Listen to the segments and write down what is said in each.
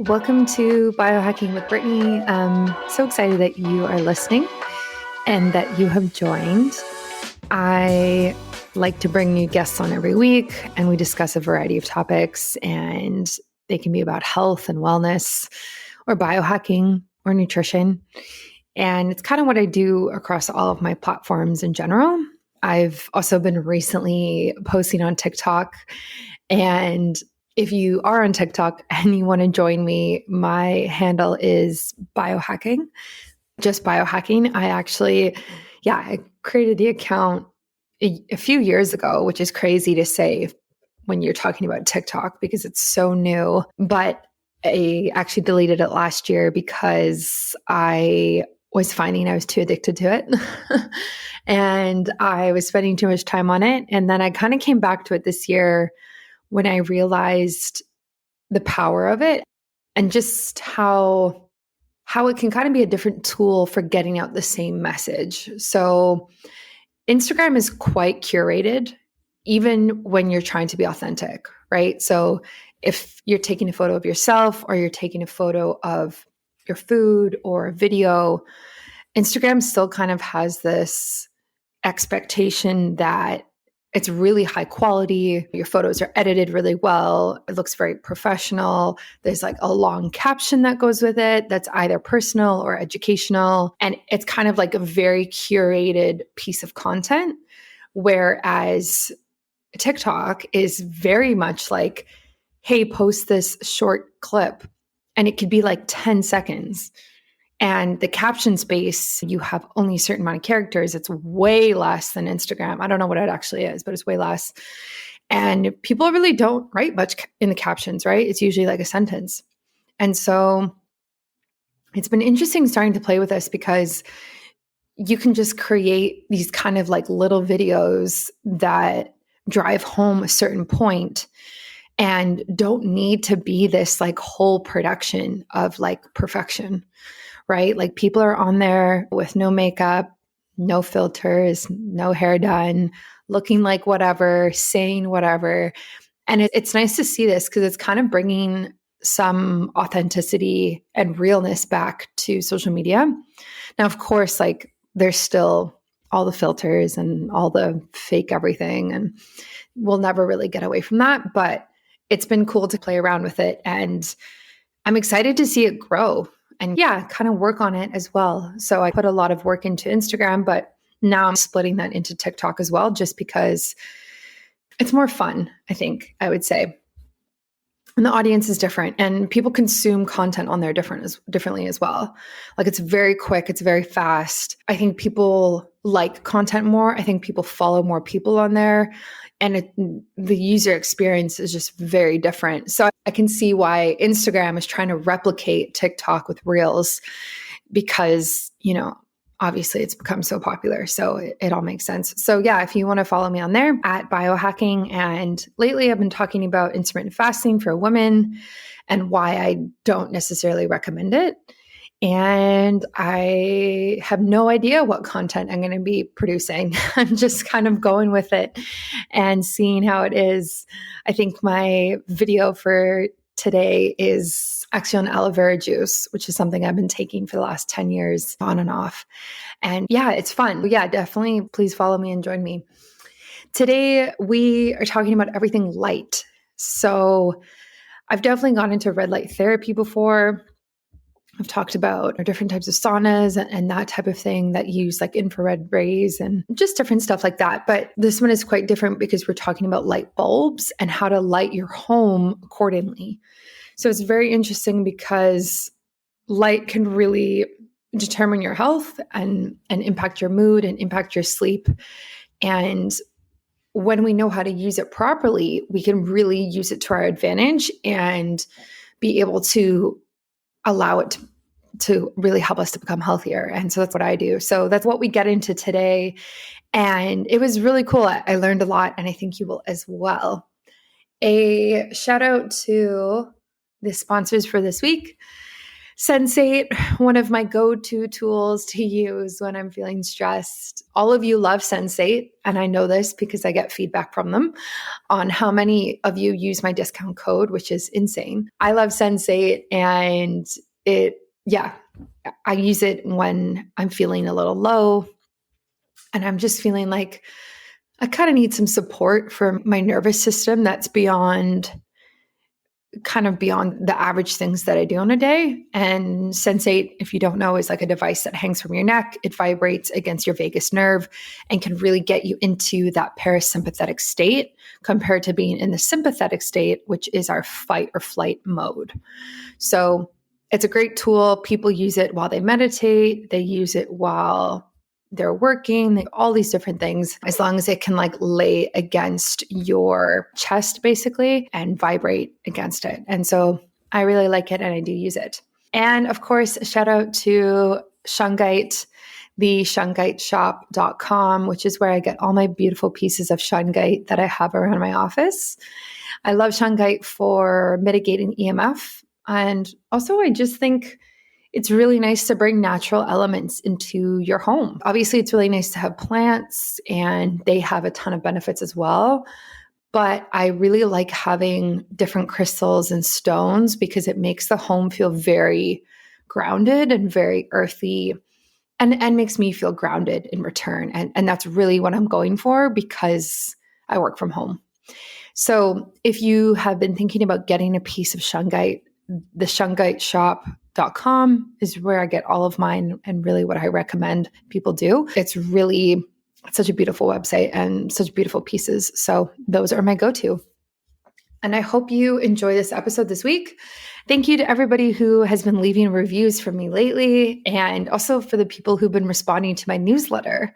Welcome to Biohacking with Brittany. I'm so excited that you are listening and that you have joined. I like to bring new guests on every week, and we discuss a variety of topics, and they can be about health and wellness or biohacking or nutrition. And it's kind of what I do across all of my platforms in general. I've also been recently posting on TikTok, and if you are on TikTok and you want to join me, my handle is biohacking, just biohacking. I created the account a few years ago, which is crazy to say when you're talking about TikTok because it's so new. But I actually deleted it last year because I was finding I was too addicted to it. And I was spending too much time on it. And then I kind of came back to it this year when I realized the power of it and just how it can kind of be a different tool for getting out the same message. So Instagram is quite curated, even when you're trying to be authentic, right? So if you're taking a photo of yourself or you're taking a photo of your food or a video, Instagram still kind of has this expectation that it's really high quality. Your photos are edited really well. It looks very professional. There's like a long caption that goes with it that's either personal or educational. And it's kind of like a very curated piece of content. Whereas TikTok is very much like, hey, post this short clip. And it could be like 10 seconds. And the caption space, you have only a certain amount of characters. It's way less than Instagram. I don't know what it actually is, but it's way less. And people really don't write much in the captions, right? It's usually like a sentence. And so it's been interesting starting to play with this because you can just create these kind of like little videos that drive home a certain point and don't need to be this like whole production of like perfection. Right? Like people are on there with no makeup, no filters, no hair done, looking like whatever, saying whatever. And it's nice to see this because it's kind of bringing some authenticity and realness back to social media. Now, of course, like there's still all the filters and all the fake everything, and we'll never really get away from that. But it's been cool to play around with it. And I'm excited to see it grow. And kind of work on it as well. So I put a lot of work into Instagram, but now I'm splitting that into TikTok as well, just because it's more fun, I think, I would say. And the audience is different and people consume content on there differently as well. Like it's very quick, it's very fast. I think people like content more. I think people follow more people on there. And the user experience is just very different. So I can see why Instagram is trying to replicate TikTok with Reels because, obviously it's become so popular. So it all makes sense. So if you want to follow me on there at biohacking. And lately I've been talking about intermittent fasting for women and why I don't necessarily recommend it. And I have no idea what content I'm going to be producing. I'm just kind of going with it and seeing how it is. I think my video for today is actually on aloe vera juice, which is something I've been taking for the last 10 years on and off. And it's fun. But definitely please follow me and join me. Today, we are talking about everything light. So I've definitely gone into red light therapy before. I've talked about different types of saunas and that type of thing that use like infrared rays and just different stuff like that. But this one is quite different because we're talking about light bulbs and how to light your home accordingly. So it's very interesting because light can really determine your health and impact your mood and impact your sleep. And when we know how to use it properly, we can really use it to our advantage and be able to allow it to really help us to become healthier. And so that's what I do. So that's what we get into today. And it was really cool. I learned a lot, and I think you will as well. A shout out to the sponsors for this week. Sensate, one of my go-to tools to use when I'm feeling stressed. All of you love Sensate, and I know this because I get feedback from them on how many of you use my discount code, which is insane. I love Sensate, and I use it when I'm feeling a little low and I'm just feeling like I kind of need some support for my nervous system that's beyond the average things that I do in a day. And Sensate, if you don't know, is like a device that hangs from your neck. It vibrates against your vagus nerve and can really get you into that parasympathetic state compared to being in the sympathetic state, which is our fight or flight mode. So it's a great tool. People use it while they meditate. They use it while they're working, all these different things, as long as it can like lay against your chest basically and vibrate against it. And so I really like it and I do use it. And of course, shout out to Shungite, the shungiteshop.com, which is where I get all my beautiful pieces of shungite that I have around my office. I love shungite for mitigating EMF. And also I just think it's really nice to bring natural elements into your home. Obviously, it's really nice to have plants and they have a ton of benefits as well. But I really like having different crystals and stones because it makes the home feel very grounded and very earthy and makes me feel grounded in return. And that's really what I'm going for because I work from home. So if you have been thinking about getting a piece of shungite, the shungiteshop.com is where I get all of mine and really what I recommend people do. It's such a beautiful website and such beautiful pieces. So those are my go-to. And I hope you enjoy this episode this week. Thank you to everybody who has been leaving reviews for me lately and also for the people who've been responding to my newsletter.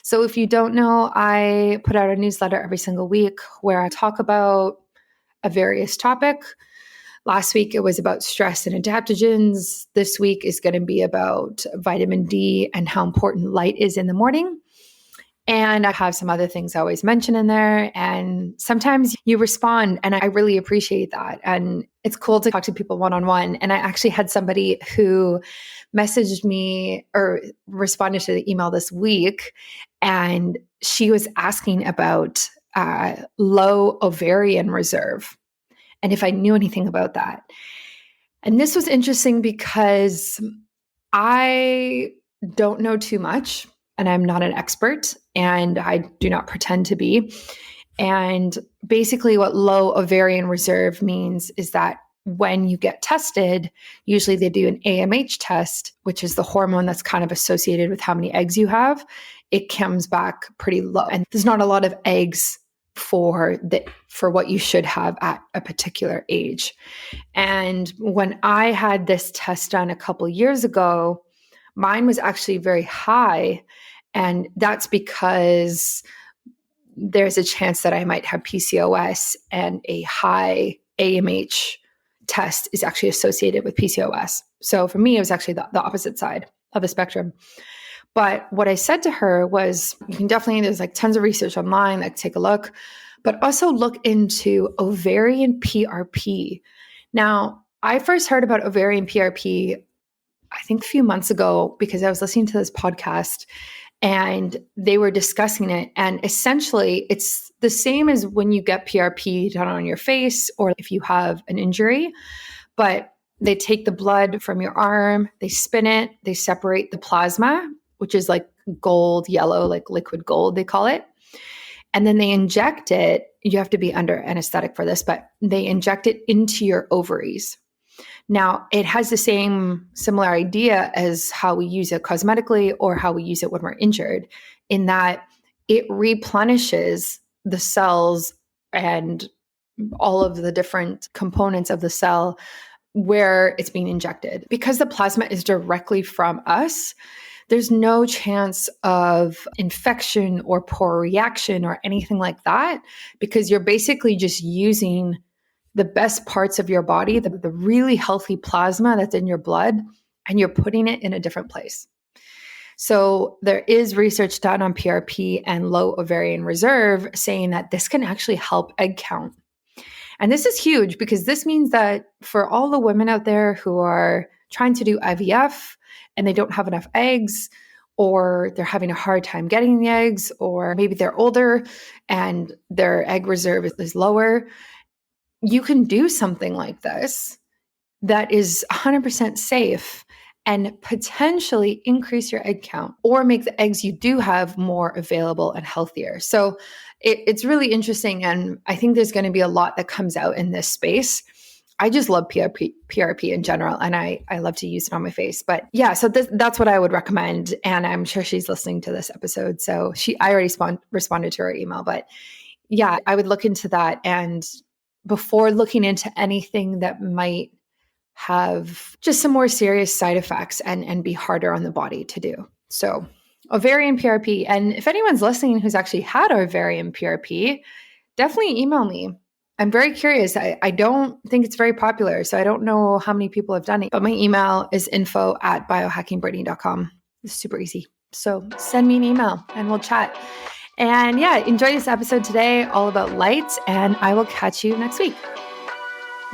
So if you don't know, I put out a newsletter every single week where I talk about a various topic. Last week, it was about stress and adaptogens. This week is going to be about vitamin D and how important light is in the morning. And I have some other things I always mention in there. And sometimes you respond, and I really appreciate that. And it's cool to talk to people one-on-one. And I actually had somebody who messaged me or responded to the email this week, and she was asking about low ovarian reserve and if I knew anything about that. And this was interesting because I don't know too much and I'm not an expert and I do not pretend to be. And basically what low ovarian reserve means is that when you get tested, usually they do an AMH test, which is the hormone that's kind of associated with how many eggs you have. It comes back pretty low. And there's not a lot of eggs for what you should have at a particular age. And when I had this test done a couple years ago, mine was actually very high. And that's because there's a chance that I might have PCOS, and a high AMH test is actually associated with PCOS. So for me, it was actually the opposite side of the spectrum. But what I said to her was, you can definitely, there's like tons of research online, like take a look, but also look into ovarian PRP. Now, I first heard about ovarian PRP, I think a few months ago, because I was listening to this podcast and they were discussing it. And essentially, it's the same as when you get PRP done on your face or if you have an injury, but they take the blood from your arm, they spin it, they separate the plasma, which is like gold, yellow, like liquid gold, they call it. And then they inject it. You have to be under anesthetic for this, but they inject it into your ovaries. Now, it has the similar idea as how we use it cosmetically or how we use it when we're injured, in that it replenishes the cells and all of the different components of the cell where it's being injected. Because the plasma is directly from us, there's no chance of infection or poor reaction or anything like that, because you're basically just using the best parts of your body, the really healthy plasma that's in your blood, and you're putting it in a different place. So there is research done on PRP and low ovarian reserve saying that this can actually help egg count. And this is huge because this means that for all the women out there who are trying to do IVF and they don't have enough eggs, or they're having a hard time getting the eggs, or maybe they're older and their egg reserve is lower, you can do something like this that is 100% safe and potentially increase your egg count or make the eggs you do have more available and healthier. So it's really interesting. And I think there's going to be a lot that comes out in this space. I just love PRP in general, and I love to use it on my face. But yeah, so that's what I would recommend. And I'm sure she's listening to this episode. So I already responded to her email. But yeah, I would look into that. And before looking into anything that might have just some more serious side effects and be harder on the body to do. So ovarian PRP. And if anyone's listening who's actually had ovarian PRP, definitely email me. I'm very curious. I don't think it's very popular, so I don't know how many people have done it, but my email is info@biohackingbrittany.com. It's super easy. So send me an email and we'll chat. And yeah, enjoy this episode today, all about light, and I will catch you next week.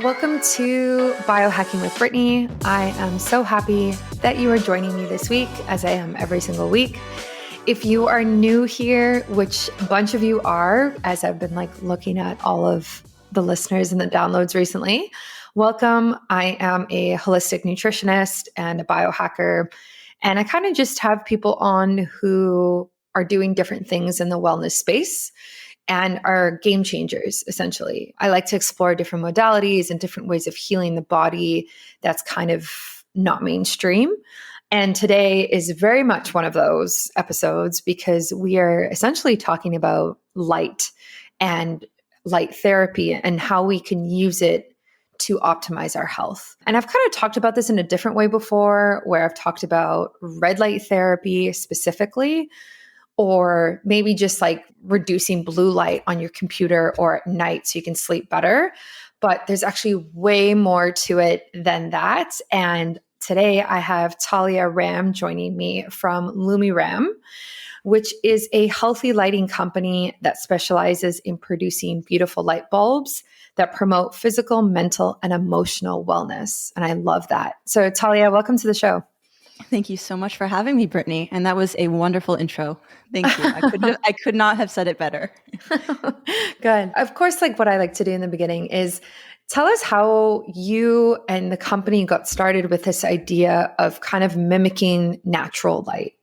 Welcome to Biohacking with Brittany. I am so happy that you are joining me this week, as I am every single week. If you are new here, which a bunch of you are, as I've been looking at all of the listeners and the downloads recently, welcome. I am a holistic nutritionist and a biohacker, and I kind of just have people on who are doing different things in the wellness space and are game changers, essentially. I like to explore different modalities and different ways of healing the body that's kind of not mainstream. And today is very much one of those episodes because we are essentially talking about light and light therapy and how we can use it to optimize our health. And I've kind of talked about this in a different way before, where I've talked about red light therapy specifically, or maybe just reducing blue light on your computer or at night so you can sleep better. But there's actually way more to it than that. And today I have Talia Ram joining me from Lumiram, which is a healthy lighting company that specializes in producing beautiful light bulbs that promote physical, mental, and emotional wellness. And I love that. So Talia, welcome to the show. Thank you so much for having me, Brittany. And that was a wonderful intro. Thank you. I could not have said it better. Good. Of course, what I like to do in the beginning is tell us how you and the company got started with this idea of kind of mimicking natural light.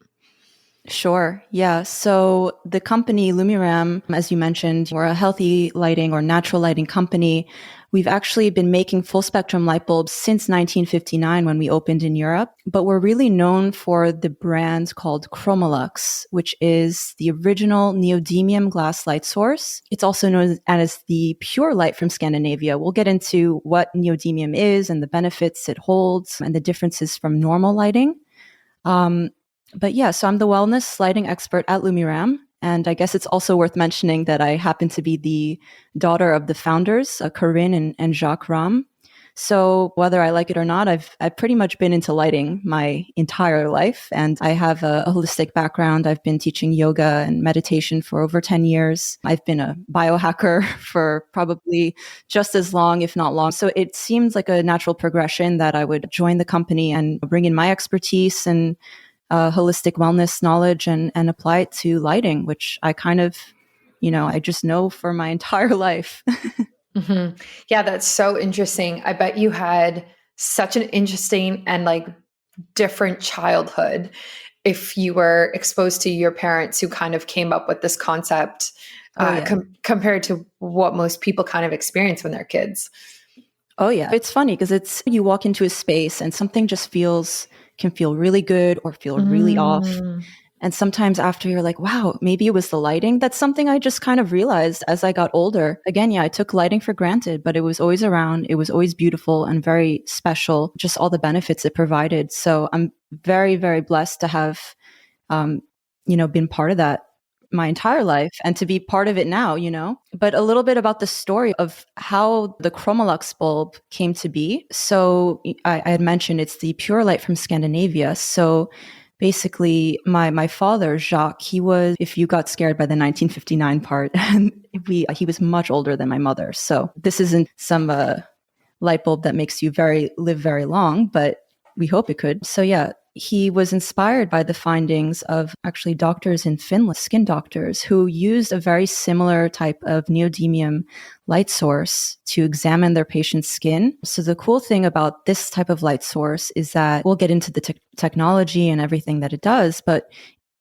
Sure. Yeah. So the company Lumiram, as you mentioned, we're a healthy lighting or natural lighting company. We've actually been making full spectrum light bulbs since 1959 when we opened in Europe, but we're really known for the brand called Chromalux, which is the original neodymium glass light source. It's also known as the pure light from Scandinavia. We'll get into what neodymium is and the benefits it holds and the differences from normal lighting. But yeah, so I'm the wellness lighting expert at Lumiram. And I guess it's also worth mentioning that I happen to be the daughter of the founders, Corinne and Jacques Ram. So whether I like it or not, I've pretty much been into lighting my entire life. And I have a holistic background. I've been teaching yoga and meditation for over 10 years. I've been a biohacker for probably just as long, if not long. So it seems like a natural progression that I would join the company and bring in my expertise and holistic wellness knowledge and apply it to lighting, which I kind of, I just know for my entire life. Mm-hmm. Yeah, that's so interesting. I bet you had such an interesting and different childhood if you were exposed to your parents who kind of came up with this concept compared to what most people kind of experience when they're kids. Oh yeah. It's funny because you walk into a space and something just can feel really good or feel really off. And sometimes after you're like, wow, maybe it was the lighting. That's something I just kind of realized as I got older. Again, yeah, I took lighting for granted, but it was always around. It was always beautiful and very special, just all the benefits it provided. So I'm very, very blessed to have, been part of that my entire life and to be part of it now, But a little bit about the story of how the Chromalux bulb came to be. So I had mentioned it's the pure light from Scandinavia. So basically my father, Jacques, he was, if you got scared by the 1959 part, he was much older than my mother. So this isn't some light bulb that makes you live very long, but we hope it could. So yeah, he was inspired by the findings of actually doctors in Finland, skin doctors, who used a very similar type of neodymium light source to examine their patient's skin. So the cool thing about this type of light source is that we'll get into the technology and everything that it does, but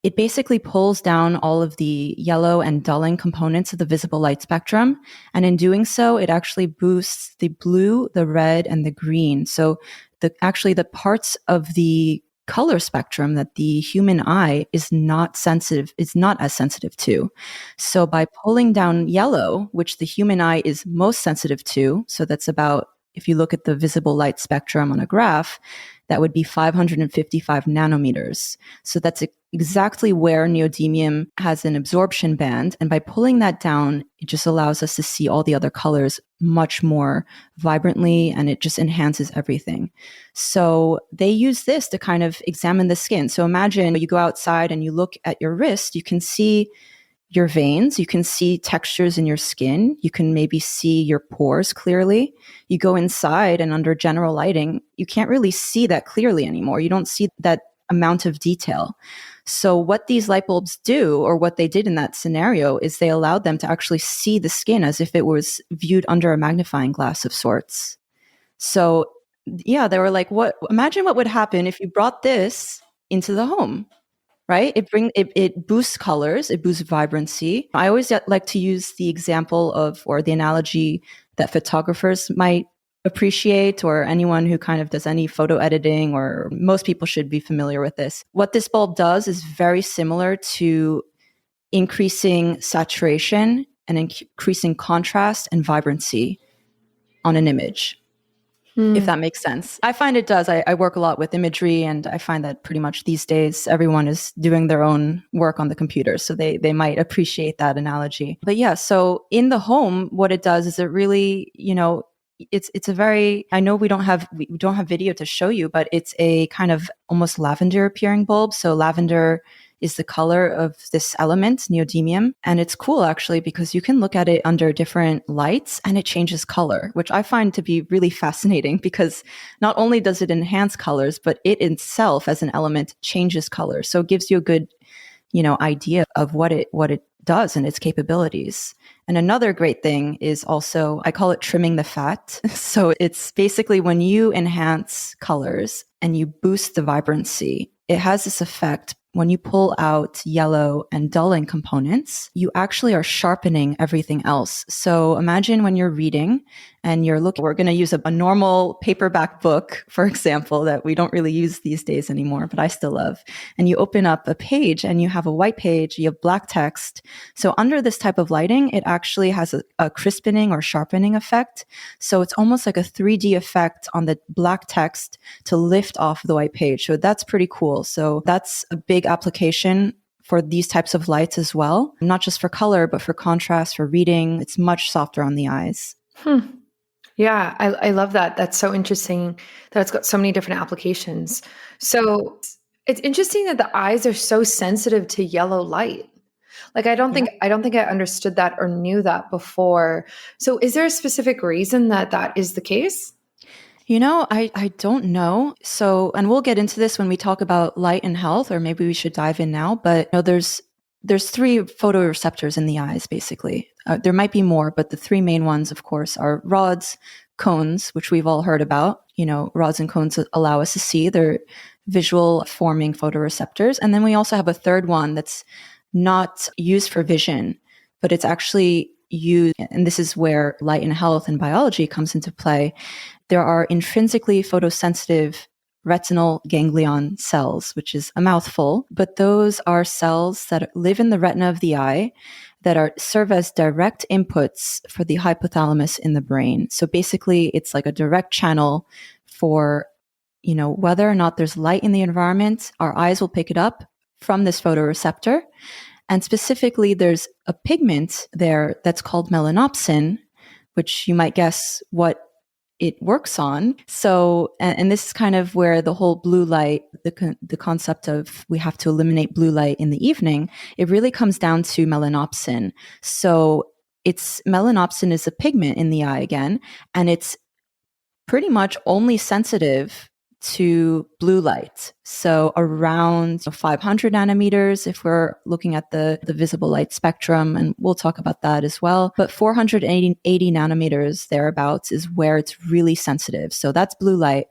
it basically pulls down all of the yellow and dulling components of the visible light spectrum. And in doing so, it actually boosts the blue, the red, and the green. So the parts of the color spectrum that the human eye is not as sensitive to. So by pulling down yellow, which the human eye is most sensitive to, so that's about, if you look at the visible light spectrum on a graph, that would be 555 nanometers. So that's exactly where neodymium has an absorption band. And by pulling that down, it just allows us to see all the other colors much more vibrantly, and it just enhances everything. So they use this to kind of examine the skin. So imagine you go outside and you look at your wrist, you can see your veins, you can see textures in your skin, you can maybe see your pores clearly. You go inside and under general lighting, you can't really see that clearly anymore. You don't see that amount of detail. So what these light bulbs do, or what they did in that scenario, is they allowed them to actually see the skin as if it was viewed under a magnifying glass of sorts. So yeah, they were like, imagine what would happen if you brought this into the home. Right? It boosts colors, it boosts vibrancy. I always like to use the example or the analogy that photographers might appreciate, or anyone who kind of does any photo editing, or most people should be familiar with this. What this bulb does is very similar to increasing saturation and increasing contrast and vibrancy on an image. If that makes sense. I find it does. I work a lot with imagery, and I find that pretty much these days everyone is doing their own work on the computer. So they might appreciate that analogy. But yeah, so in the home, what it does is it really, it's a very, I know we don't have video to show you, but it's a kind of almost lavender appearing bulb. So lavender is the color of this element, neodymium. And it's cool actually, because you can look at it under different lights and it changes color, which I find to be really fascinating, because not only does it enhance colors, but it itself as an element changes color. So it gives you a good, idea of what it does and its capabilities. And another great thing is also, I call it trimming the fat. So it's basically when you enhance colors and you boost the vibrancy, it has this effect. When you pull out yellow and dulling components, you actually are sharpening everything else. So imagine when you're reading and we're going to use a normal paperback book, for example, that we don't really use these days anymore, but I still love. And you open up a page and you have a white page, you have black text. So under this type of lighting, it actually has a crispening or sharpening effect. So it's almost like a 3D effect on the black text to lift off the white page. So that's pretty cool. So that's a big application for these types of lights as well, not just for color, but for contrast, for reading. It's much softer on the eyes. Yeah, I love that. That's so interesting that it's got so many different applications. So it's interesting that the eyes are so sensitive to yellow light. Like I don't think I understood that or knew that before. So is there a specific reason that is the case? I don't know. So, and we'll get into this when we talk about light and health, or maybe we should dive in now. But there's 3 photoreceptors in the eyes, basically. There might be more, but the 3 main ones, of course, are rods, cones, which we've all heard about. Rods and cones allow us to see. They're visual forming photoreceptors. And then we also have a third one that's not used for vision, but it's actually used, and this is where light and health and biology comes into play. There are intrinsically photosensitive retinal ganglion cells, which is a mouthful, but those are cells that live in the retina of the eye that serve as direct inputs for the hypothalamus in the brain. So basically, it's like a direct channel for, whether or not there's light in the environment, our eyes will pick it up from this photoreceptor. And specifically, there's a pigment there that's called melanopsin, which you might guess what it works on. So, and this is kind of where the whole blue light, the concept of we have to eliminate blue light in the evening, it really comes down to melanopsin. So melanopsin is a pigment in the eye again, and it's pretty much only sensitive to blue light. So around 500 nanometers, if we're looking at the visible light spectrum, and we'll talk about that as well. But 480 nanometers thereabouts is where it's really sensitive. So that's blue light.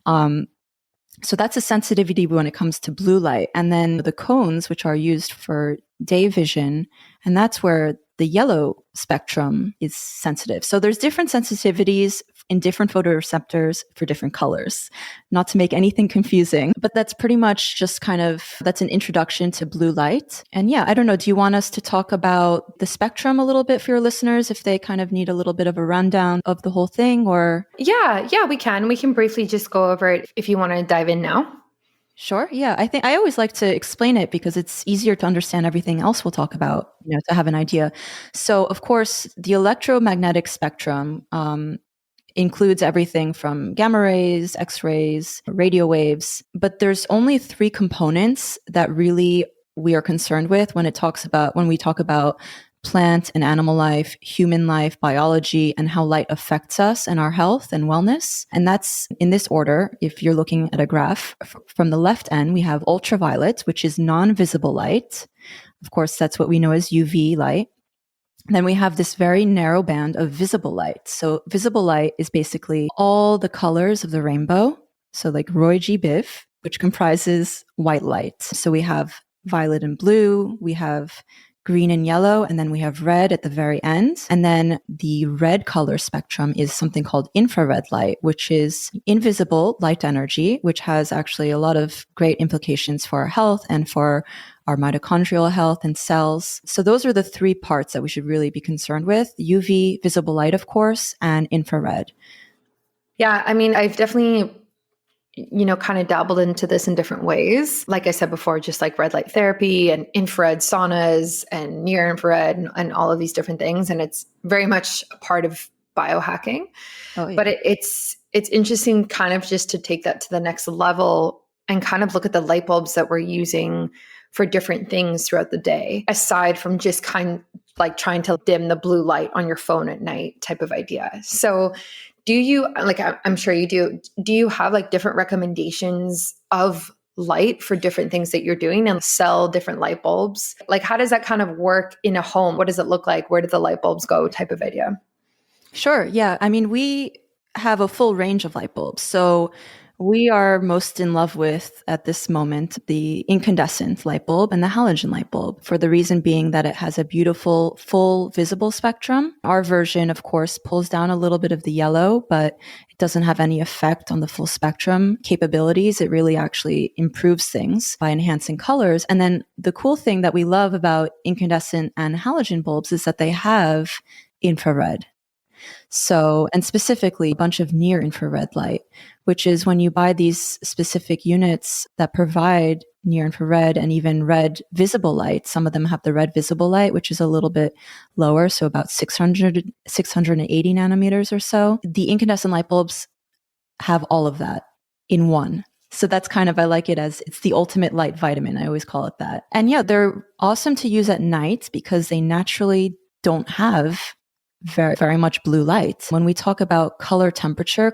So that's a sensitivity when it comes to blue light. And then the cones, which are used for day vision, and that's where the yellow spectrum is sensitive. So there's different sensitivities in different photoreceptors for different colors. Not to make anything confusing, but that's pretty much just that's an introduction to blue light. And yeah, I don't know, do you want us to talk about the spectrum a little bit for your listeners if they kind of need a little bit of a rundown of the whole thing, or? Yeah, we can. We can briefly just go over it if you want to dive in now. Sure. Yeah. I think I always like to explain it because it's easier to understand everything else we'll talk about, to have an idea. So, of course, the electromagnetic spectrum includes everything from gamma rays, X-rays, radio waves, but there's only 3 components that really we are concerned with when we talk about plant and animal life, human life, biology, and how light affects us and our health and wellness. And that's in this order. If you're looking at a graph from the left end, we have ultraviolet, which is non-visible light. Of course, that's what we know as UV light. Then we have this very narrow band of visible light. So visible light is basically all the colors of the rainbow. So like Roy G. Biv, which comprises white light. So we have violet and blue, we have green and yellow, and then we have red at the very end. And then the red color spectrum is something called infrared light, which is invisible light energy, which has actually a lot of great implications for our health and for our mitochondrial health and cells. So those are the 3 parts that we should really be concerned with: UV, visible light, of course, and infrared. Yeah, I mean, I've definitely kind of dabbled into this in different ways. Like I said before, just like red light therapy and infrared saunas and near infrared and all of these different things. And it's very much a part of biohacking. Oh, yeah. But it's interesting kind of just to take that to the next level and kind of look at the light bulbs that we're using for different things throughout the day, aside from just kind of like trying to dim the blue light on your phone at night type of idea. So do you, like, I'm sure you do you have like different recommendations of light for different things that you're doing and sell different light bulbs? Like, how does that kind of work in a home? What does it look like? Where do the light bulbs go type of idea? Sure. Yeah. I mean, we have a full range of light bulbs. So we are most in love with, at this moment, the incandescent light bulb and the halogen light bulb, for the reason being that it has a beautiful, full visible spectrum. Our version, of course, pulls down a little bit of the yellow, but it doesn't have any effect on the full spectrum capabilities. It really actually improves things by enhancing colors. And then the cool thing that we love about incandescent and halogen bulbs is that they have infrared. So, and specifically a bunch of near infrared light, which is when you buy these specific units that provide near infrared and even red visible light. Some of them have the red visible light, which is a little bit lower. So about 680 nanometers or so. The incandescent light bulbs have all of that in one. So that's kind of, I like it as it's the ultimate light vitamin. I always call it that. And yeah, they're awesome to use at night because they naturally don't have very, very much blue light. When we talk about color temperature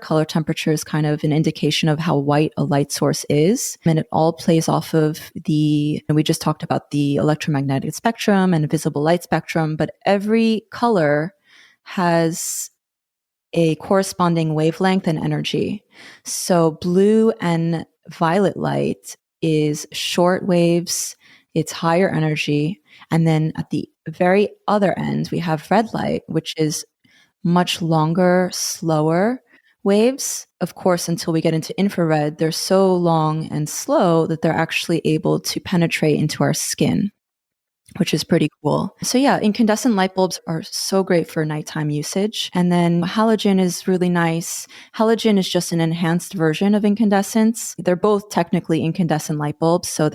is kind of an indication of how white a light source is. And it all plays off of and we just talked about the electromagnetic spectrum and visible light spectrum, but every color has a corresponding wavelength and energy. So blue and violet light is short waves, it's higher energy. And then at the very other end, we have red light, which is much longer, slower waves. Of course, until we get into infrared, they're so long and slow that they're actually able to penetrate into our skin, which is pretty cool. So yeah, incandescent light bulbs are so great for nighttime usage. And then halogen is really nice. Halogen is just an enhanced version of incandescence. They're both technically incandescent light bulbs. So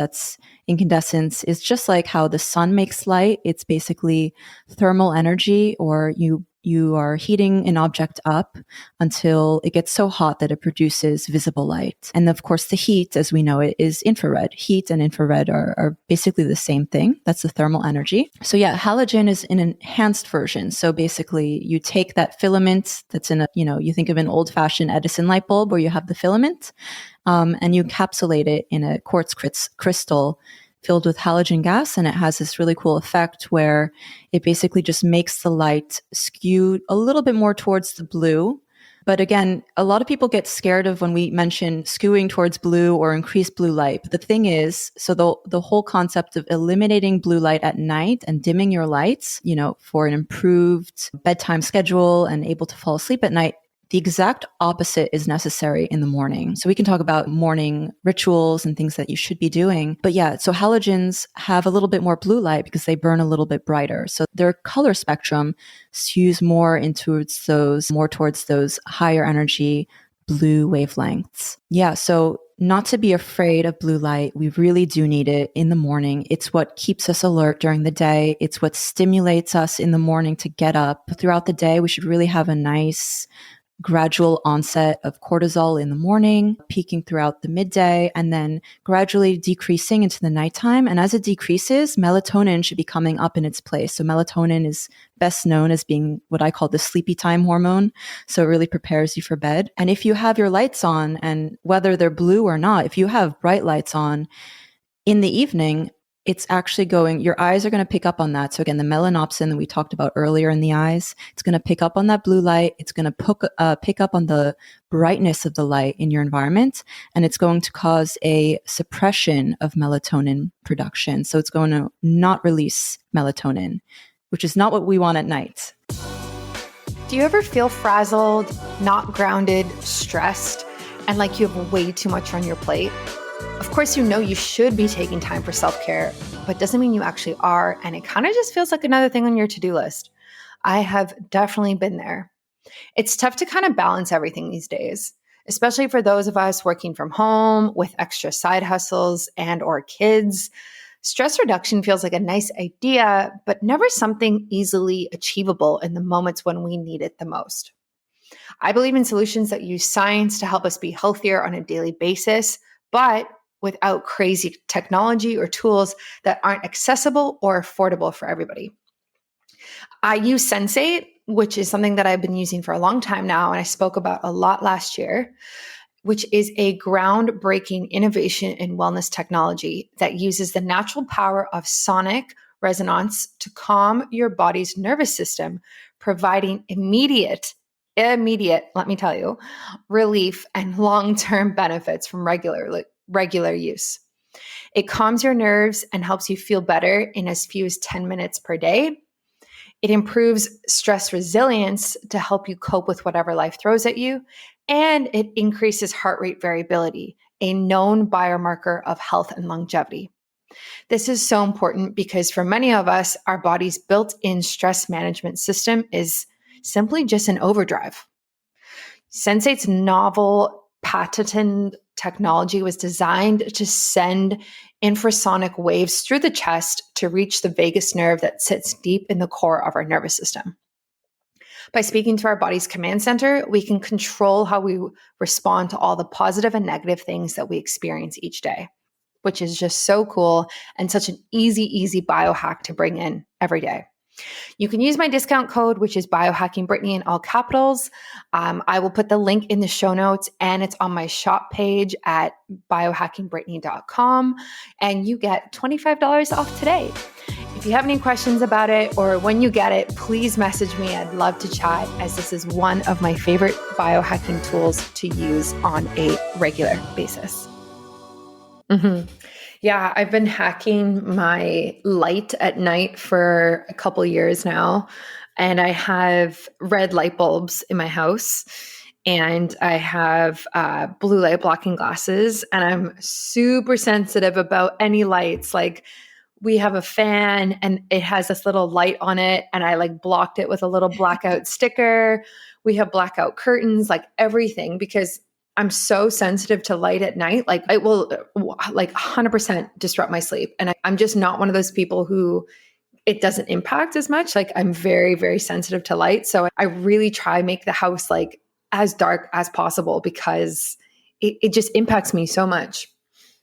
incandescence is just like how the sun makes light. It's basically thermal energy, or you you are heating an object up until it gets so hot that it produces visible light. And of course, the heat, as we know it, is infrared. Heat and infrared are basically the same thing. That's the thermal energy. So yeah, halogen is an enhanced version. So basically, you take that filament that's in you think of an old-fashioned Edison light bulb where you have the filament, and you encapsulate it in a quartz crystal filled with halogen gas, and it has this really cool effect where it basically just makes the light skew a little bit more towards the blue. But again, a lot of people get scared of when we mention skewing towards blue or increased blue light. But the thing is, so the whole concept of eliminating blue light at night and dimming your lights, for an improved bedtime schedule and able to fall asleep at night, the exact opposite is necessary in the morning. So we can talk about morning rituals and things that you should be doing. But yeah, so halogens have a little bit more blue light because they burn a little bit brighter. So their color spectrum skews more towards those higher energy blue wavelengths. Yeah, so not to be afraid of blue light. We really do need it in the morning. It's what keeps us alert during the day. It's what stimulates us in the morning to get up. Throughout the day, we should really have a nice gradual onset of cortisol in the morning, peaking throughout the midday, and then gradually decreasing into the nighttime. And as it decreases, melatonin should be coming up in its place. So melatonin is best known as being what I call the sleepy time hormone. So it really prepares you for bed. And if you have your lights on, and whether they're blue or not, if you have bright lights on in the evening, it's actually your eyes are going to pick up on that. So again, the melanopsin that we talked about earlier in the eyes, it's going to pick up on that blue light. It's going to pick up on the brightness of the light in your environment, and it's going to cause a suppression of melatonin production. So it's going to not release melatonin, which is not what we want at night. Do you ever feel frazzled, not grounded, stressed, and like you have way too much on your plate? Of course, you should be taking time for self-care, but doesn't mean you actually are. And it kind of just feels like another thing on your to-do list. I have definitely been there. It's tough to kind of balance everything these days, especially for those of us working from home with extra side hustles and or kids. Stress reduction feels like a nice idea, but never something easily achievable in the moments when we need it the most. I believe in solutions that use science to help us be healthier on a daily basis, but without crazy technology or tools that aren't accessible or affordable for everybody. I use Sensate, which is something that I've been using for a long time now, and I spoke about a lot last year, which is a groundbreaking innovation in wellness technology that uses the natural power of sonic resonance to calm your body's nervous system, providing immediate, let me tell you, relief and long-term benefits from regular use. It calms your nerves and helps you feel better in as few as 10 minutes per day. It improves stress resilience to help you cope with whatever life throws at you. And it increases heart rate variability, a known biomarker of health and longevity. This is so important because for many of us, our body's built-in stress management system is simply just an overdrive. Sensate's novel patented technology was designed to send infrasonic waves through the chest to reach the vagus nerve that sits deep in the core of our nervous system. By speaking to our body's command center, we can control how we respond to all the positive and negative things that we experience each day, which is just so cool and such an easy biohack to bring in every day. You can use my discount code, which is biohackingbrittany in all capitals. I will put the link in the show notes, and it's on my shop page at biohackingbrittany.com, and you get $25 off today. If you have any questions about it or when you get it, please message me. I'd love to chat, as this is one of my favorite biohacking tools to use on a regular basis. Yeah, I've been hacking my light at night for a couple years now, and I have red light bulbs in my house, and I have blue light blocking glasses, and I'm super sensitive about any lights. Like, we have a fan and it has this little light on it, and I like blocked it with a little blackout sticker. We have blackout curtains, like everything, because I'm so sensitive to light at night. Like, it will like 100% disrupt my sleep. And I'm just not one of those people who it doesn't impact as much. Like I'm very, very sensitive to light. So I really try make the house like as dark as possible because it just impacts me so much.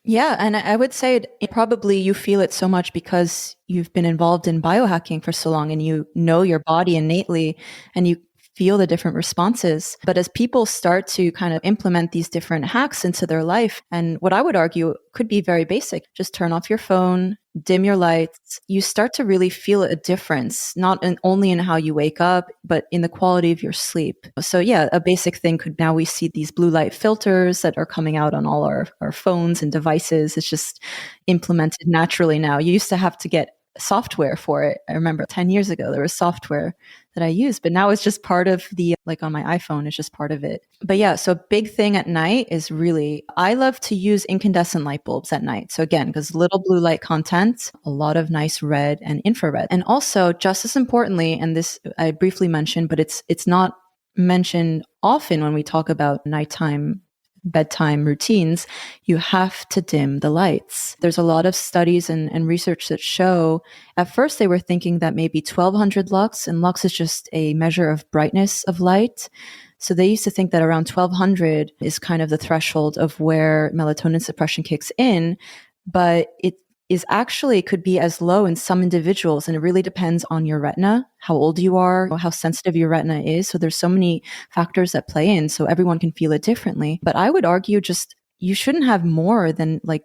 Yeah, and I would say probably you feel it so much because you've been involved in biohacking for so long and you know your body innately and you feel the different responses. But as people start to kind of implement these different hacks into their life, and what I would argue could be very basic, just turn off your phone, dim your lights, you start to really feel a difference, not only in how you wake up, but in the quality of your sleep. So yeah, a basic thing could, now we see these blue light filters that are coming out on all our phones and devices. It's just implemented naturally now. You used to have to get software for it. I remember 10 years ago, there was software that I used, but now it's just part of the, like on my iPhone, it's just part of it. But yeah, so a big thing at night is really, I love to use incandescent light bulbs at night. So again, because little blue light content, a lot of nice red and infrared. And also just as importantly, and this I briefly mentioned, but it's not mentioned often when we talk about nighttime bedtime routines, you have to dim the lights. There's a lot of studies and research that show, at first they were thinking that maybe 1200 lux, and lux is just a measure of brightness of light. So they used to think that around 1200 is kind of the threshold of where melatonin suppression kicks in, but it is actually could be as low in some individuals. And it really depends on your retina, how old you are, how sensitive your retina is. So there's so many factors that play in. So everyone can feel it differently. But I would argue just you shouldn't have more than like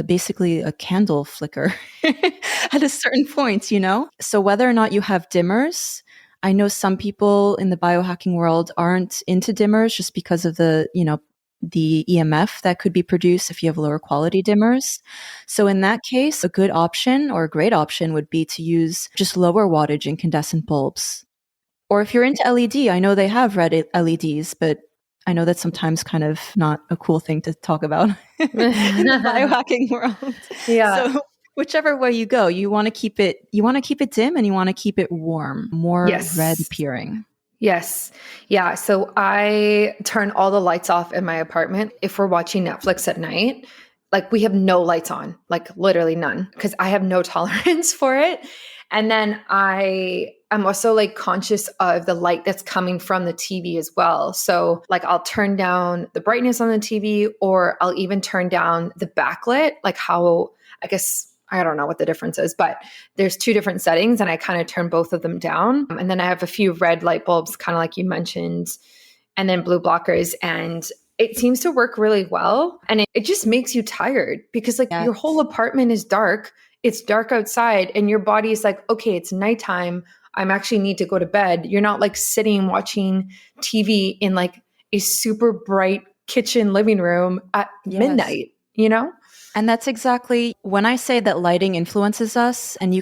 basically a candle flicker at a certain point, you know? So whether or not you have dimmers, I know some people in the biohacking world aren't into dimmers just because of the, you know, the EMF that could be produced if you have lower quality dimmers. So in that case, a good option or a great option would be to use just lower wattage incandescent bulbs. Or if you're into LED, I know they have red LEDs, but I know that's sometimes kind of not a cool thing to talk about in the biohacking world. Yeah. So whichever way you go, you want to keep it dim and you want to keep it warm, more Yes. red appearing. Yes. Yeah. So I turn all the lights off in my apartment. If we're watching Netflix at night, like we have no lights on, like literally none, because I have no tolerance for it. And then I'm also like conscious of the light that's coming from the TV as well. So like I'll turn down the brightness on the TV, or I'll even turn down the backlit, like how, I guess, I don't know what the difference is, but there's two different settings and I kind of turn both of them down. And then I have a few red light bulbs, kind of like you mentioned, and then blue blockers. And it seems to work really well. And it just makes you tired because like your whole apartment is dark. It's dark outside and your body is like, okay, it's nighttime. I'm actually need to go to bed. You're not like sitting watching TV in like a super bright kitchen living room at midnight, you know? And that's exactly when I say that lighting influences us and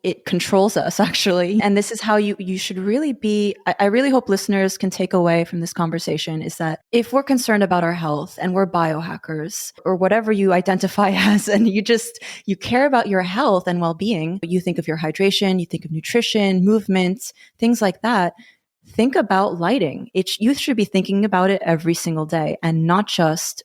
it controls us actually. And this is how you should really be. I really hope listeners can take away from this conversation is that if we're concerned about our health and we're biohackers or whatever you identify as, and you care about your health and well-being, you think of your hydration, you think of nutrition, movement, things like that. Think about lighting. You should be thinking about it every single day and not just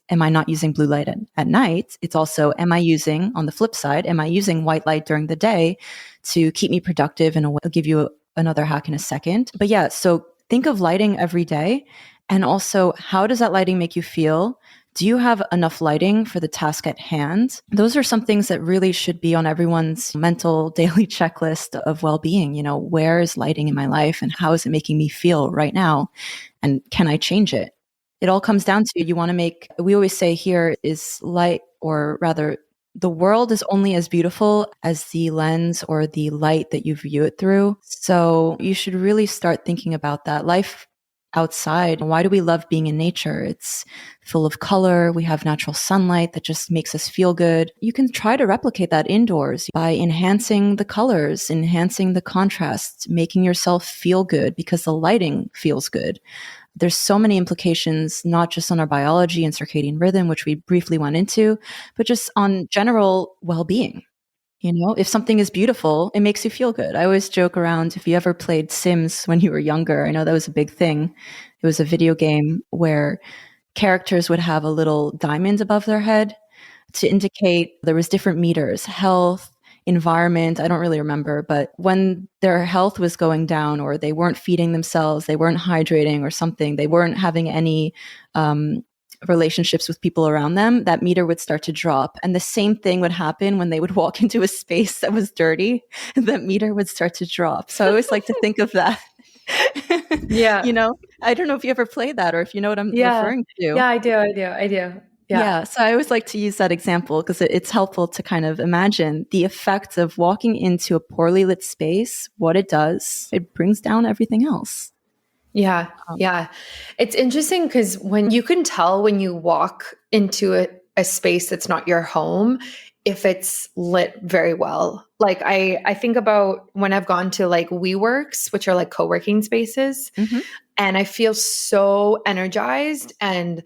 am I not using blue light at night? It's also, on the flip side, am I using white light during the day to keep me productive? And I'll give you another hack in a second. But yeah, so think of lighting every day. And also, how does that lighting make you feel? Do you have enough lighting for the task at hand? Those are some things that really should be on everyone's mental daily checklist of well-being. You know, where is lighting in my life and how is it making me feel right now? And can I change it? It all comes down to we always say here is light, or rather, the world is only as beautiful as the lens or the light that you view it through. So you should really start thinking about that. Life outside, why do we love being in nature? It's full of color. We have natural sunlight that just makes us feel good. You can try to replicate that indoors by enhancing the colors, enhancing the contrast, making yourself feel good because the lighting feels good. There's so many implications, not just on our biology and circadian rhythm, which we briefly went into, but just on general well-being. You know, if something is beautiful, it makes you feel good. I always joke around, if you ever played Sims when you were younger, I know that was a big thing. It was a video game where characters would have a little diamond above their head to indicate there was different meters, health, environment. I don't really remember, but when their health was going down or they weren't feeding themselves, they weren't hydrating or something, they weren't having any relationships with people around them, that meter would start to drop. And the same thing would happen when they would walk into a space that was dirty, that meter would start to drop. So I always like to think of that. Yeah. I don't know if you ever played that or if you know what I'm referring to. Yeah, I do. Yeah. So I always like to use that example because it's helpful to kind of imagine the effect of walking into a poorly lit space, what it does. It brings down everything else. Yeah. It's interesting because when you can tell when you walk into a space that's not your home, if it's lit very well. Like I think about when I've gone to like WeWorks, which are like co-working spaces, and I feel so energized and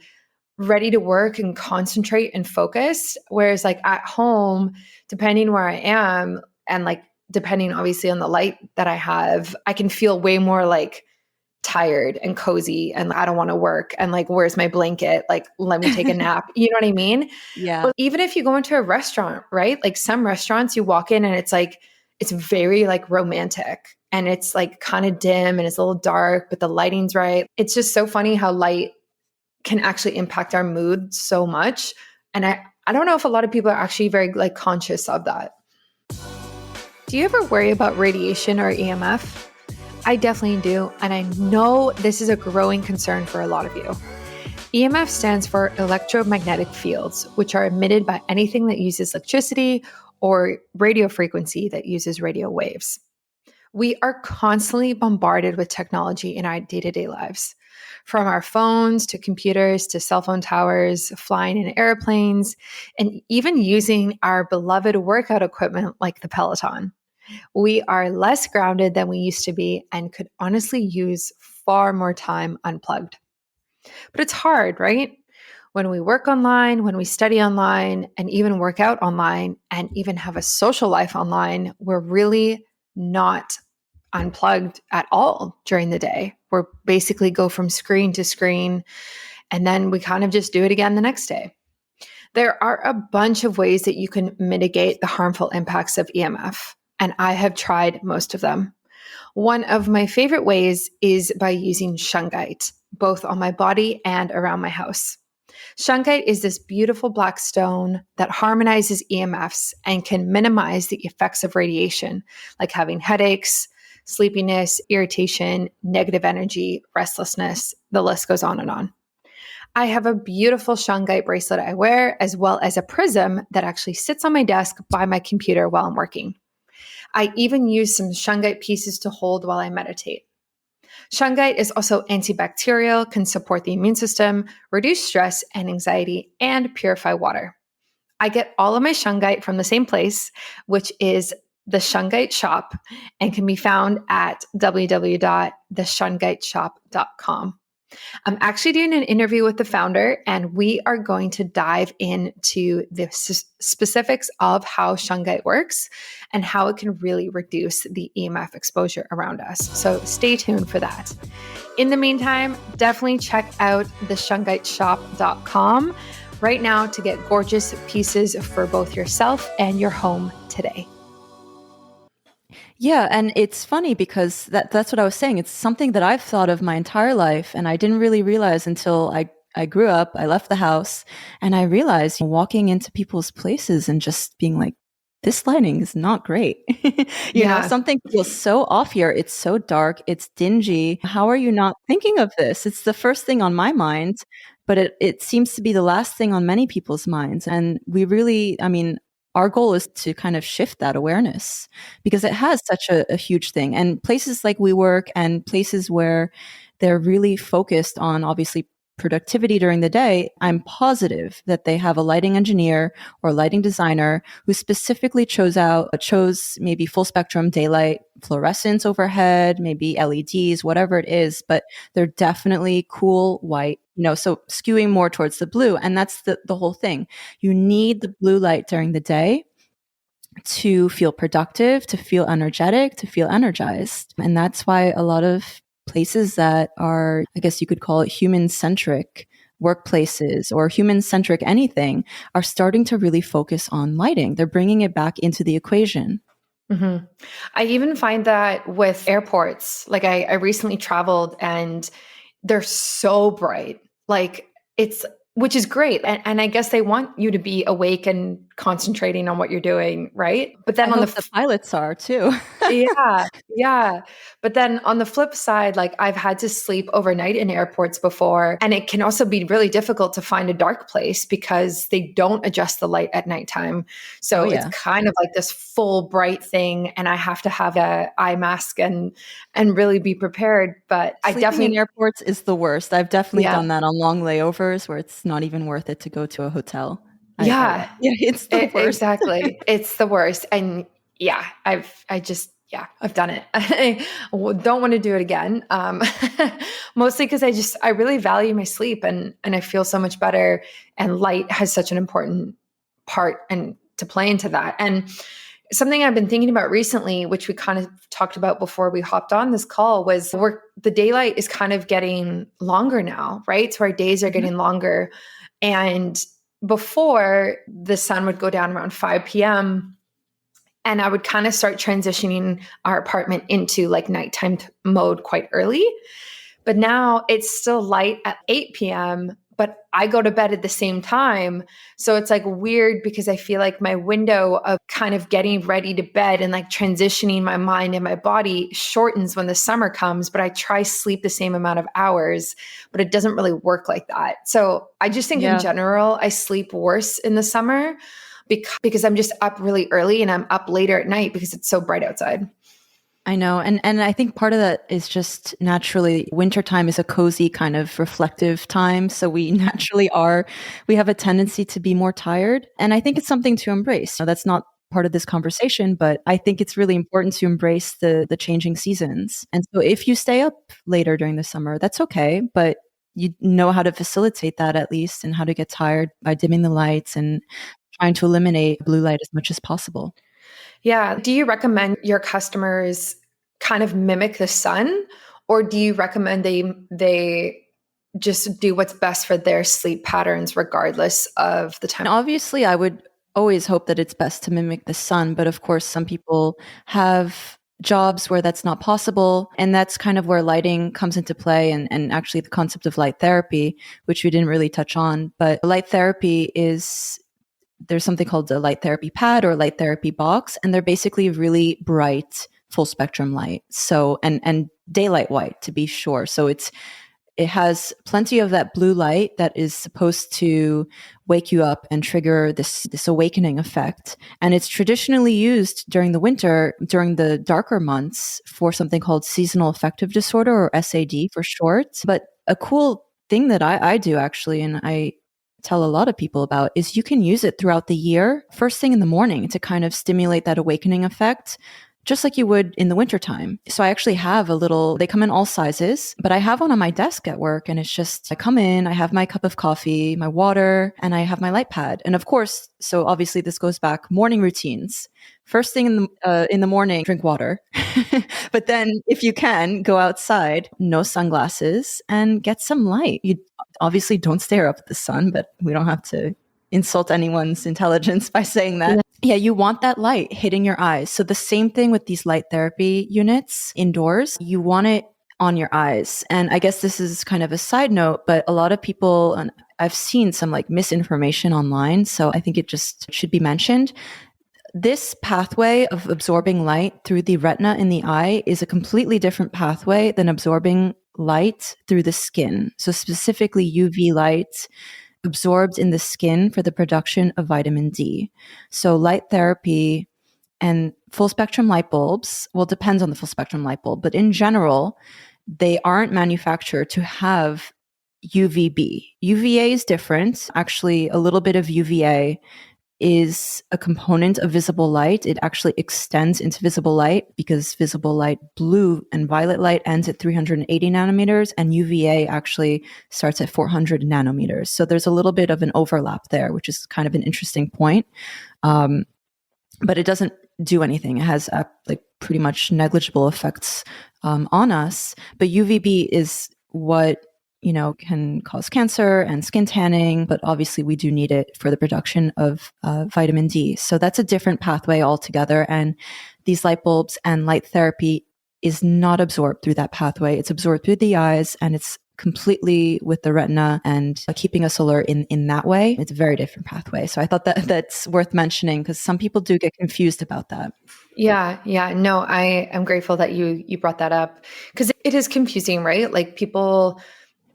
ready to work and concentrate and focus. Whereas like at home, depending where I am and like depending obviously on the light that I have, I can feel way more like tired and cozy and I don't want to work and like where's my blanket, like let me take a nap, you know what I mean? Yeah. But even if you go into a restaurant, right, like some restaurants you walk in and it's like it's very like romantic and it's like kind of dim and it's a little dark but the lighting's right. It's just so funny how light can actually impact our mood so much, and I don't know if a lot of people are actually very like conscious of that. Do you ever worry about radiation or EMF? I definitely do. And I know this is a growing concern for a lot of you. EMF stands for electromagnetic fields, which are emitted by anything that uses electricity or radio frequency that uses radio waves. We are constantly bombarded with technology in our day-to-day lives, from our phones to computers to cell phone towers, flying in airplanes, and even using our beloved workout equipment like the Peloton. We are less grounded than we used to be and could honestly use far more time unplugged. But it's hard, right? When we work online, when we study online, and even work out online, and even have a social life online, we're really not unplugged at all during the day. We're basically go from screen to screen, and then we kind of just do it again the next day. There are a bunch of ways that you can mitigate the harmful impacts of EMF, and I have tried most of them. One of my favorite ways is by using shungite, both on my body and around my house. Shungite is this beautiful black stone that harmonizes EMFs and can minimize the effects of radiation, like having headaches, sleepiness, irritation, negative energy, restlessness. The list goes on and on. I have a beautiful shungite bracelet I wear, as well as a prism that actually sits on my desk by my computer while I'm working. I even use some shungite pieces to hold while I meditate. Shungite is also antibacterial, can support the immune system, reduce stress and anxiety, and purify water. I get all of my shungite from the same place, which is the Shungite Shop, and can be found at www.theshungiteshop.com. I'm actually doing an interview with the founder, and we are going to dive into the specifics of how shungite works and how it can really reduce the EMF exposure around us. So stay tuned for that. In the meantime, definitely check out theshungiteshop.com right now to get gorgeous pieces for both yourself and your home today. Yeah, and it's funny because that's what I was saying. It's something that I've thought of my entire life, and I didn't really realize until I grew up, I left the house, and I realized walking into people's places and just being like, this lighting is not great. you know, something feels so off here. It's so dark. It's dingy. How are you not thinking of this? It's the first thing on my mind, but it seems to be the last thing on many people's minds. And we really, our goal is to kind of shift that awareness because it has such a huge thing. And places like WeWork and places where they're really focused on obviously productivity during the day, I'm positive that they have a lighting engineer or lighting designer who specifically chose maybe full spectrum daylight fluorescence overhead, maybe LEDs, whatever it is, but they're definitely cool white, so skewing more towards the blue. And that's the whole thing. You need the blue light during the day to feel productive, to feel energetic, to feel energized. And that's why a lot of places that are, I guess you could call it human-centric, workplaces or human-centric anything are starting to really focus on lighting. They're bringing it back into the equation. Mm-hmm. I even find that with airports, like I recently traveled and they're so bright. Like which is great. And I guess they want you to be awake and concentrating on what you're doing, right? But then I hope the pilots are too. yeah, yeah. But then on the flip side, like I've had to sleep overnight in airports before, and it can also be really difficult to find a dark place because they don't adjust the light at nighttime. So it's kind of like this full bright thing, and I have to have a eye mask and really be prepared. But Sleeping I definitely in airports is the worst. I've definitely done that on long layovers where it's not even worth it to go to a hotel. It's the worst. Exactly. It's the worst. And yeah, I've done it. I don't want to do it again. Mostly because I really value my sleep and I feel so much better. And light has such an important part and to play into that. And something I've been thinking about recently, which we kind of talked about before we hopped on this call, was the daylight is kind of getting longer now, right? So our days are getting longer. And before, the sun would go down around 5 p.m. and I would kind of start transitioning our apartment into like nighttime mode quite early. But now it's still light at 8 p.m., but I go to bed at the same time. So it's like weird because I feel like my window of kind of getting ready to bed and like transitioning my mind and my body shortens when the summer comes, but I try sleep the same amount of hours, but it doesn't really work like that. So I just think in general, I sleep worse in the summer because I'm just up really early and I'm up later at night because it's so bright outside. I know. And I think part of that is just naturally wintertime is a cozy kind of reflective time. So we naturally we have a tendency to be more tired. And I think it's something to embrace. Now, that's not part of this conversation, but I think it's really important to embrace the changing seasons. And so if you stay up later during the summer, that's okay. But you know how to facilitate that at least and how to get tired by dimming the lights and trying to eliminate blue light as much as possible. Yeah. Do you recommend your customers kind of mimic the sun, or do you recommend they just do what's best for their sleep patterns regardless of the time? And obviously, I would always hope that it's best to mimic the sun, but of course, some people have jobs where that's not possible, and that's kind of where lighting comes into play, and actually the concept of light therapy, which we didn't really touch on. But light therapy there's something called a light therapy pad or light therapy box, and they're basically really bright full spectrum light. So, and daylight white to be sure. So it has plenty of that blue light that is supposed to wake you up and trigger this awakening effect. And it's traditionally used during the winter, during the darker months, for something called seasonal affective disorder, or SAD for short. But a cool thing that I do actually, and I tell a lot of people about, is you can use it throughout the year, first thing in the morning, to kind of stimulate that awakening effect, just like you would in the wintertime. So I actually have they come in all sizes, but I have one on my desk at work, and it's just, I come in, I have my cup of coffee, my water, and I have my light pad. And of course, so obviously this goes back, morning routines. First thing in the morning, drink water. But then if you can, go outside, no sunglasses, and get some light. You obviously don't stare up at the sun, but we don't have to insult anyone's intelligence by saying that. Yeah, you want that light hitting your eyes. So the same thing with these light therapy units indoors, you want it on your eyes. And I guess this is kind of a side note, but a lot of people, and I've seen some like misinformation online, so I think it just should be mentioned. This pathway of absorbing light through the retina in the eye is a completely different pathway than absorbing light through the skin. So specifically UV light absorbed in the skin for the production of vitamin D. So light therapy and full spectrum light bulbs, well, it depends on the full spectrum light bulb, but in general, they aren't manufactured to have UVB. UVA is different. Actually, a little bit of UVA is a component of visible light. It actually extends into visible light because visible light, blue and violet light, ends at 380 nanometers, and UVA actually starts at 400 nanometers. So there's a little bit of an overlap there, which is kind of an interesting point. But it doesn't do anything. It has like pretty much negligible effects on us. But UVB is what can cause cancer and skin tanning, but obviously we do need it for the production of vitamin D. So that's a different pathway altogether. And these light bulbs and light therapy is not absorbed through that pathway. It's absorbed through the eyes, and it's completely with the retina and keeping us alert in that way. It's a very different pathway. So I thought that's worth mentioning because some people do get confused about that. Yeah. No, I am grateful that you brought that up because it is confusing, right? Like people,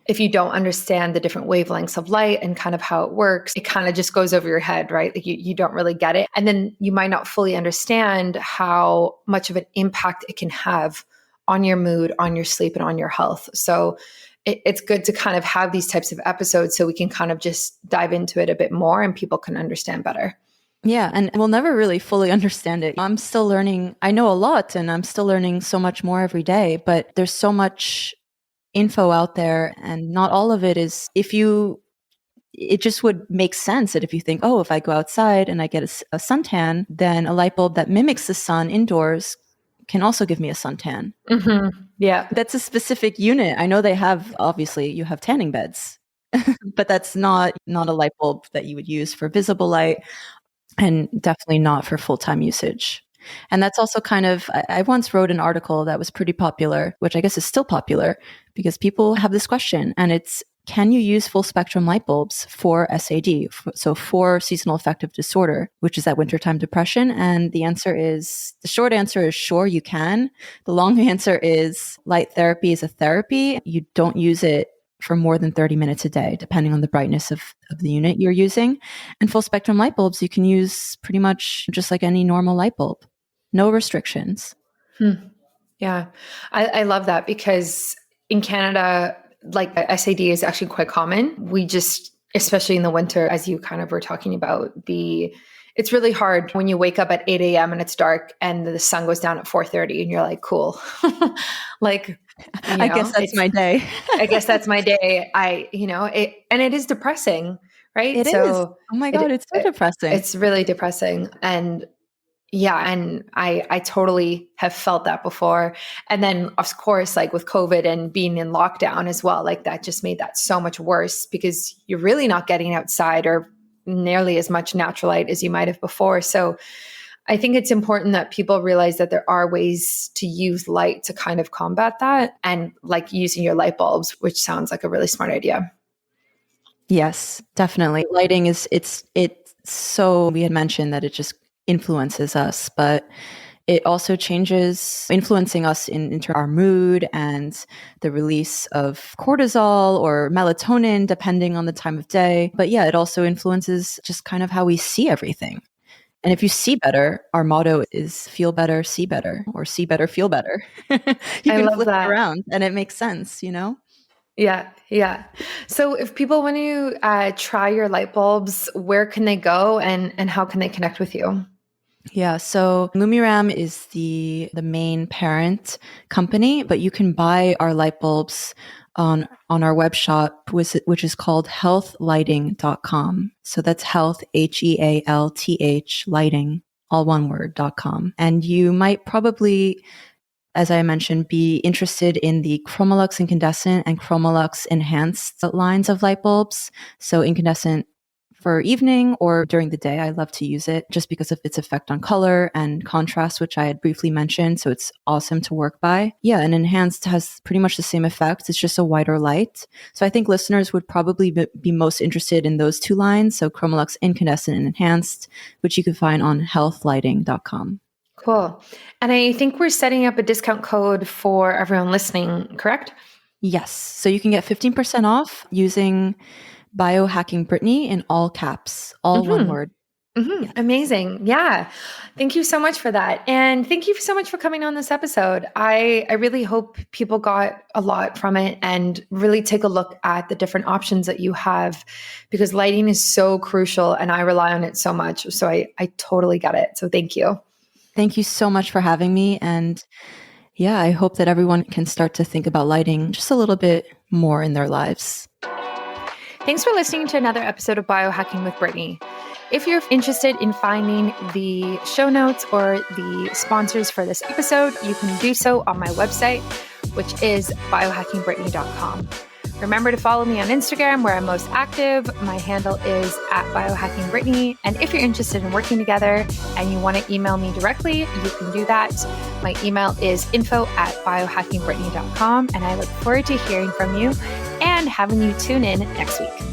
if you don't understand the different wavelengths of light and kind of how it works, it kind of just goes over your head, right? Like you don't really get it. And then you might not fully understand how much of an impact it can have on your mood, on your sleep, and on your health. So it's good to kind of have these types of episodes so we can kind of just dive into it a bit more and people can understand better. Yeah, and we'll never really fully understand it. I'm still learning. I know a lot and I'm still learning so much more every day, but there's so much info out there and not all of it is, it just would make sense that if you think, oh, if I go outside and I get a suntan, then a light bulb that mimics the sun indoors can also give me a suntan. Mm-hmm. Yeah. That's a specific unit. I know obviously you have tanning beds, but that's not a light bulb that you would use for visible light and definitely not for full-time usage. And that's also kind of, I once wrote an article that was pretty popular, which I guess is still popular because people have this question, and it's, can you use full spectrum light bulbs for SAD? So for seasonal affective disorder, which is that wintertime depression. And the short answer is sure, you can. The long answer is light therapy is a therapy. You don't use it for more than 30 minutes a day, depending on the brightness of the unit you're using. And full spectrum light bulbs, you can use pretty much just like any normal light bulb. No restrictions. Yeah. I love that because in Canada, like SAD is actually quite common. We just, especially in the winter, as you kind of were talking about, it's really hard when you wake up at 8 a.m. and it's dark and the sun goes down at 4:30 and you're like, cool. Like, I guess that's my day. I guess that's my day. And it is depressing, right? It is. Oh my God, it's so depressing. It's really depressing. And yeah, and I totally have felt that before. And then of course, like with COVID and being in lockdown as well, like that just made that so much worse because you're really not getting outside or nearly as much natural light as you might have before. So I think it's important that people realize that there are ways to use light to kind of combat that, and like using your light bulbs, which sounds like a really smart idea. Yes, definitely. Lighting it's so, we had mentioned that it just influences us, but it also influencing us into our mood and the release of cortisol or melatonin, depending on the time of day. But yeah, it also influences just kind of how we see everything. And if you see better, our motto is feel better, see better, or see better, feel better. You can flip it around and it makes sense, Yeah. So if people want to try your light bulbs, where can they go and how can they connect with you? Yeah, so Lumiram is the main parent company, but you can buy our light bulbs on our web shop, which is called healthlighting.com. So that's health, HEALTH, lighting, all one word, .com. And you might probably, as I mentioned, be interested in the Chromalux incandescent and Chromalux enhanced lines of light bulbs. So incandescent for evening or during the day. I love to use it just because of its effect on color and contrast, which I had briefly mentioned. So it's awesome to work by. Yeah, and enhanced has pretty much the same effect. It's just a whiter light. So I think listeners would probably be most interested in those two lines. So Chromalux incandescent and enhanced, which you can find on healthlighting.com. Cool. And I think we're setting up a discount code for everyone listening, correct? Yes. So you can get 15% off using Biohacking Brittany in all caps, all one word. Mm-hmm. Yes. Amazing. Yeah. Thank you so much for that. And thank you so much for coming on this episode. I really hope people got a lot from it and really take a look at the different options that you have because lighting is so crucial and I rely on it so much. So I totally get it. So thank you. Thank you so much for having me. And yeah, I hope that everyone can start to think about lighting just a little bit more in their lives. Thanks for listening to another episode of Biohacking with Brittany. If you're interested in finding the show notes or the sponsors for this episode, you can do so on my website, which is biohackingbrittany.com. Remember to follow me on Instagram where I'm most active. My handle is @biohackingbrittany. And if you're interested in working together and you want to email me directly, you can do that. My email is info@biohackingbrittany.com. And I look forward to hearing from you and having you tune in next week.